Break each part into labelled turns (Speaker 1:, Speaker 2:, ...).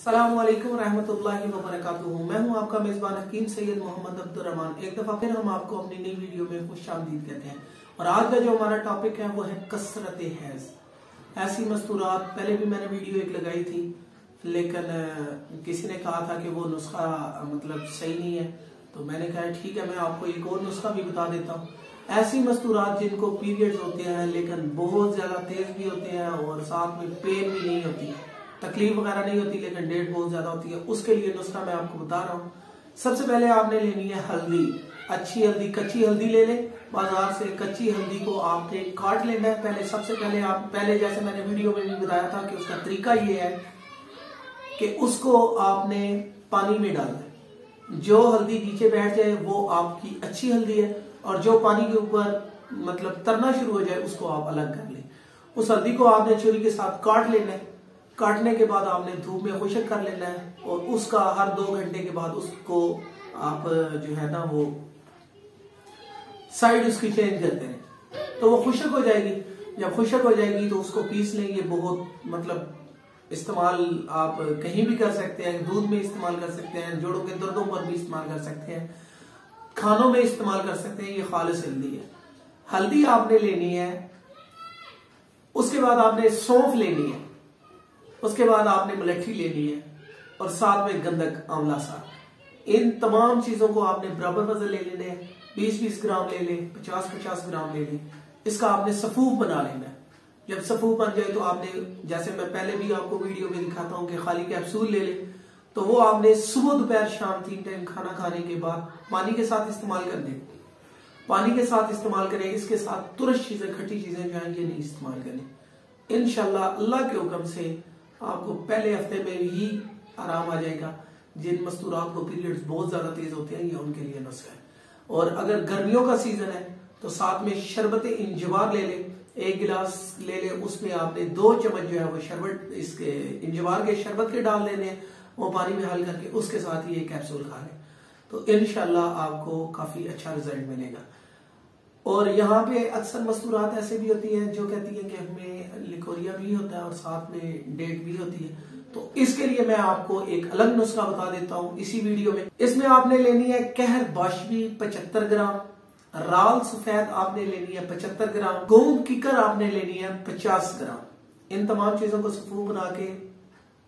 Speaker 1: अस्सलाम वालेकुम रहमतुल्लाहि व बरकातुहू। मैं हूं आपका मेजबान हकीम सैयद मोहम्मद अब्दुल रहमान। एक दफा फिर हम आपको अपनी नई वीडियो में खुशामदीद कहते हैं और आज का जो हमारा टॉपिक है वो है कसरत हैज। ऐसी मस्तूरात, पहले भी मैंने वीडियो एक लगाई थी लेकिन किसी ने कहा था कि वो नुस्खा मतलब सही नहीं है, तो मैंने कहा ठीक है मैं आपको एक और नुस्खा भी बता देता हूँ। ऐसी मस्तूरात जिनको पीरियड्स होते हैं लेकिन बहुत ज्यादा तेज भी होते हैं और साथ में पेन भी नहीं होती, तकलीफ वगैरह नहीं होती लेकिन डेट बहुत ज्यादा होती है, उसके लिए नुस्खा मैं आपको बता रहा हूँ। सबसे पहले आपने लेनी है हल्दी, अच्छी हल्दी, कच्ची हल्दी ले ले बाजार से। कच्ची हल्दी को आपने काट लेना है। पहले सबसे पहले जैसे मैंने वीडियो में भी बताया था कि उसका तरीका ये है कि उसको आपने पानी में डालना है। जो हल्दी नीचे बैठ जाए वो आपकी अच्छी हल्दी है और जो पानी के ऊपर मतलब तरना शुरू हो जाए उसको आप अलग कर लें। उस हल्दी को आपने छुरी के साथ काट लेना है। काटने के बाद आपने धूप में खुश्क कर लेना है और उसका हर 2 घंटे के बाद उसको आप जो है ना वो साइड उसकी चेंज करते हैं तो वो खुश्क हो जाएगी। जब खुश्क हो जाएगी तो उसको पीस लें। ये बहुत मतलब इस्तेमाल आप कहीं भी कर सकते हैं, दूध में इस्तेमाल कर सकते हैं, जोड़ों के दर्दों पर भी इस्तेमाल कर सकते हैं, खानों में इस्तेमाल कर सकते हैं। ये खालिस हल्दी है। हल्दी आपने लेनी है, उसके बाद आपने सौंफ लेनी है, उसके बाद आपने मलट्ठी लेनी है और साथ में गंधक, आंवला साग। इन तमाम चीजों को आपने बराबर वजन ले लेने हैं। 20-20 ग्राम ले लें, 50-50 ग्राम ले लें। इसका आपने सफूफ बना लेना है। जब सफूफ बन जाए तो आपने, जैसे मैं पहले भी आपको वीडियो में दिखाता हूँ कि खाली कैप्सूल ले लें, तो वो आपने सुबह दोपहर शाम 3 टाइम खाना खाने के बाद पानी के साथ इस्तेमाल कर दें। पानी के साथ इस्तेमाल करें। इसके साथ तुरश चीजें, खट्टी चीजें जो हैं ये नहीं इस्तेमाल करें। इंशाल्लाह अल्लाह के हुक्म से आपको पहले हफ्ते में ही आराम आ जाएगा। जिन मस्तूरात को पीरियड्स बहुत ज्यादा तेज होते हैं ये उनके लिए नुस्खा है। और अगर गर्मियों का सीजन है तो साथ में शरबत इंजवार ले लें। 1 गिलास ले लें, उसमें आपने 2 चम्मच जो है वो शरबत, इसके इंजवार के शरबत के डाल देने, वो पानी में हल करके उसके साथ ही एक कैप्सूल खा लें तो इंशाल्लाह आपको काफी अच्छा रिजल्ट मिलेगा। और यहाँ पे अक्सर मस्तूरात ऐसे भी होती हैं जो कहती है कि हमें लिकोरिया भी होता है और साथ में डेट भी होती है, तो इसके लिए मैं आपको एक अलग नुस्खा बता देता हूँ इसी वीडियो में। इसमें आपने लेनी है कहर बाशबी 75 ग्राम, राल सफेद आपने लेनी है 75 ग्राम, गोंद कीकर आपने लेनी है 50 ग्राम। इन तमाम चीजों को सफूफ बना के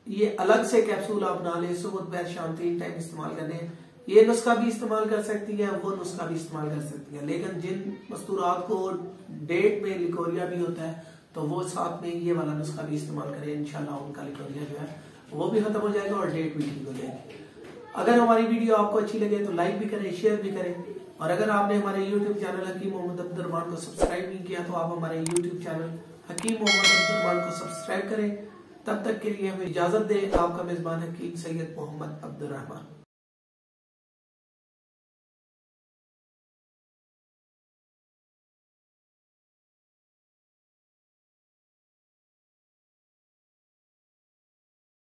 Speaker 1: ये अलग से कैप्सूल आप बना लें। सुबह दोपहर शाम 3 टाइम इस्तेमाल करने हैं। ये नुस्खा भी इस्तेमाल कर सकती है, वो नुस्खा भी इस्तेमाल कर सकती है, लेकिन जिन मस्तूरात को डेट में लिकोरिया भी होता है तो वो साथ में ये वाला नुस्खा भी इस्तेमाल करें। इंशाल्लाह उनका लिकोरिया जो है वो भी खत्म हो जाएगा और डेट भी ठीक हो जाएगी। अगर हमारी वीडियो आपको अच्छी लगे तो लाइक भी करें, शेयर भी करें। और अगर आपने हमारे यूट्यूब चैनल हकीम अब्दुल रहमान को सब्सक्राइब नहीं किया तो आप हमारे यूट्यूब चैनल हकीम अब्दुल रहमान को सब्सक्राइब करें। तब तक के लिए हमें इजाजत दें। आपका मेजबान हकीम सैयद मोहम्मद अब्दुल रहमान।